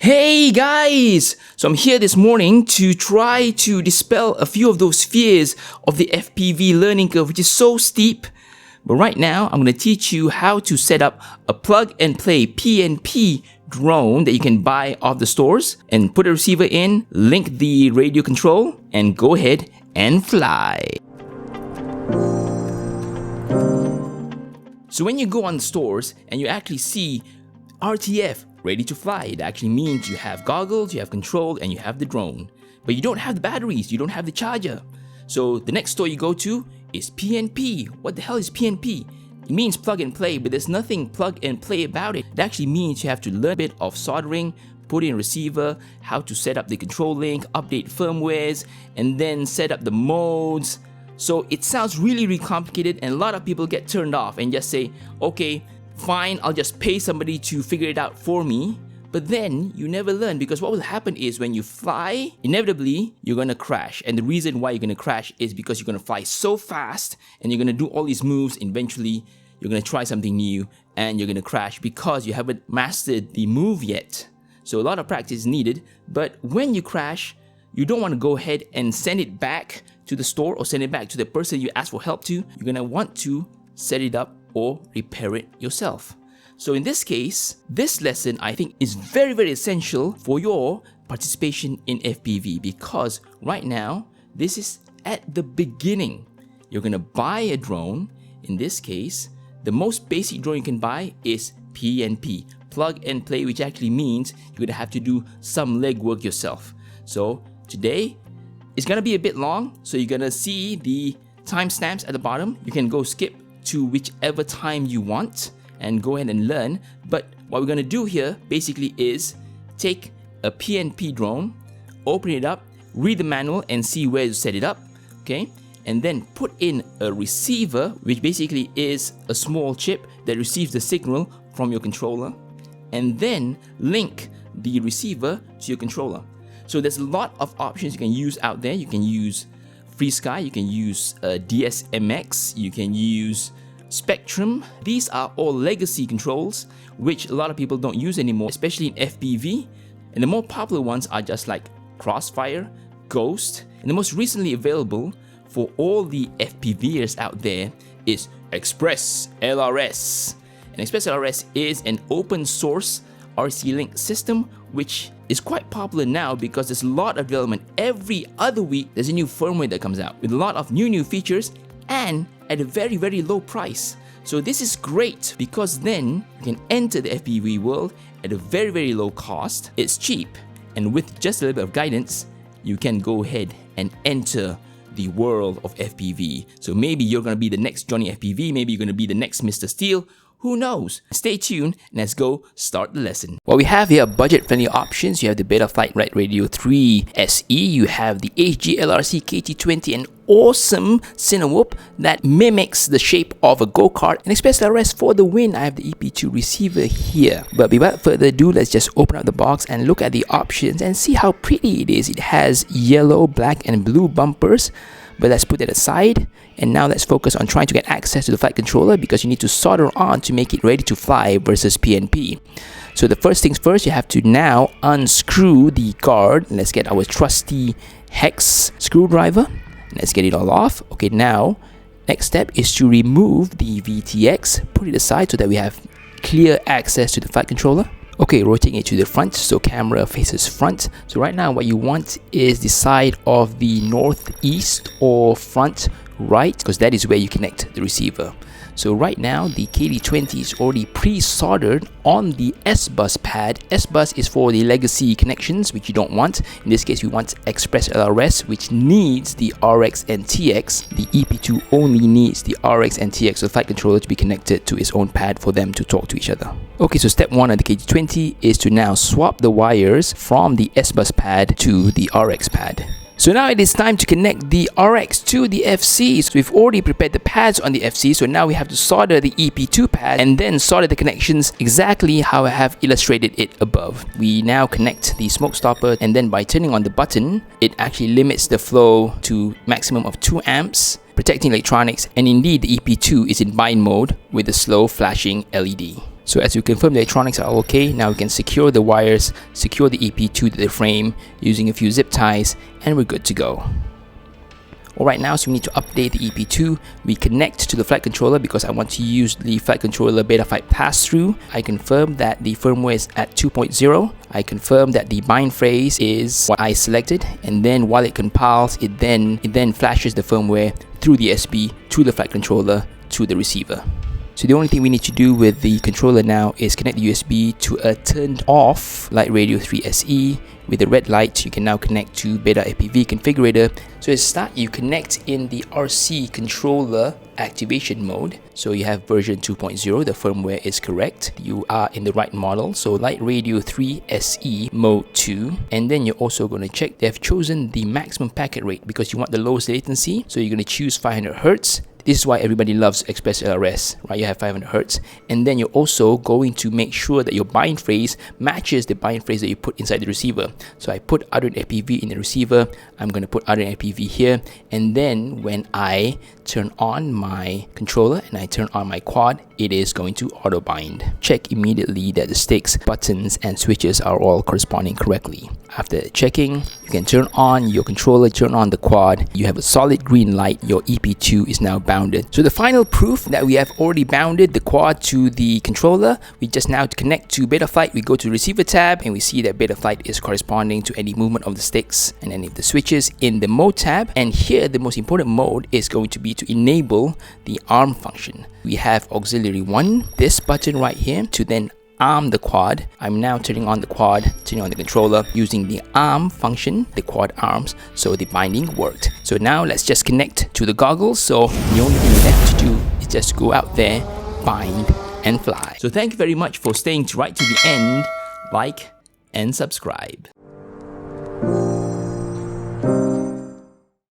Hey guys! So I'm here this morning to try to dispel a few of those fears of the FPV learning curve, which is so steep. But right now, I'm going to teach you how to set up a plug-and-play PNP drone that you can buy off the stores and put a receiver in, link the radio control, and go ahead and fly. So when you go on the stores and you actually see RTF ready to fly, it actually means you have goggles, you have control, and you have the drone. But you don't have the batteries, you don't have the charger. So the next store you go to is PNP. What the hell is PNP? It means plug and play, but there's nothing plug and play about it. It actually means you have to learn a bit of soldering, put in a receiver, how to set up the control link, update firmwares, and then set up the modes. So it sounds really complicated, and a lot of people get turned off and just say, okay, fine, I'll just pay somebody to figure it out for me. But then you never learn, because what will happen is when you fly, inevitably you're gonna crash. And the reason why you're gonna crash is because you're gonna fly so fast and you're gonna do all these moves. Eventually you're gonna try something new and you're gonna crash because you haven't mastered the move yet. So a lot of practice is needed. But when you crash, you don't want to go ahead and send it back to the store or send it back to the person you asked for help to. You're gonna want to set it up or repair it yourself. So in this case, this lesson I think is very essential for your participation in FPV, because right now this is at the beginning. You're gonna buy a drone. In this case, the most basic drone you can buy is PNP, plug and play, which actually means you're gonna have to do some legwork yourself. So today it's gonna be a bit long, so you're gonna see the timestamps at the bottom. You can go skip to whichever time you want and go ahead and learn. But what we're going to do here basically is take a PNP drone, open it up, read the manual and see where to set it up, okay? And then put in a receiver, which basically is a small chip that receives the signal from your controller, and then link the receiver to your controller. So there's a lot of options you can use out there. You can use FreeSky, you can use DSMX, you can use Spectrum. These are all legacy controls which a lot of people don't use anymore, especially in FPV. And the more popular ones are just like Crossfire, Ghost, and the most recently available for all the FPVers out there is ExpressLRS. And ExpressLRS is an open source RC link system which is quite popular now because there's a lot of development. Every other week there's a new firmware that comes out with a lot of new features and at a very low price. So this is great because then you can enter the FPV world at a very low cost. It's cheap, and with just a little bit of guidance you can go ahead and enter the world of FPV. So maybe you're gonna be the next Johnny FPV, maybe you're gonna be the next Mr. Steele. Who knows? Stay tuned and let's go start the lesson. What we have here are budget-friendly options. You have the Betaflight Radio 3 SE, you have the HGLRC KT20, an awesome Cinewhoop that mimics the shape of a go-kart, and ExpressLRS for the win. I have the EP2 receiver here. But without further ado, let's just open up the box and look at the options and see how pretty it is. It has yellow, black and blue bumpers. But let's put that aside, and now let's focus on trying to get access to the flight controller, because you need to solder on to make it ready to fly versus PNP. So the first things first, you have to now unscrew the guard. Let's get our trusty hex screwdriver. Let's get it all off. Okay, now next step is to remove the VTX, put it aside so that we have clear access to the flight controller. Okay, rotating it to the front, so camera faces front. So right now what you want is the side of the northeast or front right, because that is where you connect the receiver. So right now the KT20 is already pre-soldered on the S-Bus pad. S-Bus is for the legacy connections, which you don't want. In this case we want ExpressLRS, which needs the RX and TX. The EP2 only needs the RX and TX, so the flight controller to be connected to its own pad for them to talk to each other. Okay, so step one on the KT20 is to now swap the wires from the S-Bus pad to the RX pad. So now it is time to connect the RX to the FC. So we've already prepared the pads on the FC, so now we have to solder the EP2 pad and then solder the connections exactly how I have illustrated it above. We now connect the smoke stopper, and then by turning on the button, it actually limits the flow to maximum of 2 amps, protecting electronics, and indeed the EP2 is in bind mode with a slow flashing LED. So as we confirm the electronics are okay, now we can secure the wires, secure the EP2 to the frame using a few zip ties, and we're good to go. Alright, now so we need to update the EP2. We connect to the flight controller because I want to use the flight controller Betaflight pass-through. I confirm that the firmware is at 2.0. I confirm that the bind phrase is what I selected, and then while it compiles, it then flashes the firmware through the SB to the flight controller to the receiver. So the only thing we need to do with the controller now is connect the USB to a turned off Literadio 3 SE. With the red light, you can now connect to Betafpv configurator. So to start, you connect in the RC controller activation mode. So you have version 2.0, the firmware is correct. You are in the right model. So Literadio 3 SE mode 2. And then you're also going to check they've chosen the maximum packet rate because you want the lowest latency. So you're going to choose 500 Hz. This is why everybody loves ExpressLRS, right? You have 500 Hz. And then you're also going to make sure that your bind phrase matches the bind phrase that you put inside the receiver. So I put RTF in the receiver. I'm going to put RTF here. And then when I turn on my controller and I turn on my quad, it is going to auto bind. Check immediately that the sticks, buttons, and switches are all corresponding correctly. After checking, you can turn on your controller, turn on the quad. You have a solid green light. Your EP2 is now bounded. So the final proof that we have already bounded the quad to the controller, we just now connect to Betaflight. We go to receiver tab and we see that Betaflight is corresponding to any movement of the sticks and any of the switches in the mode tab. And here the most important mode is going to be to enable the arm function. We have auxiliary 1, this button right here, to then arm the quad. I'm now turning on the quad, turning on the controller using the arm function, the quad arms, so the binding worked. So now let's just connect to the goggles. So the only thing left to do is just go out there, bind, and fly. So thank you very much for staying right to the end. Like and subscribe.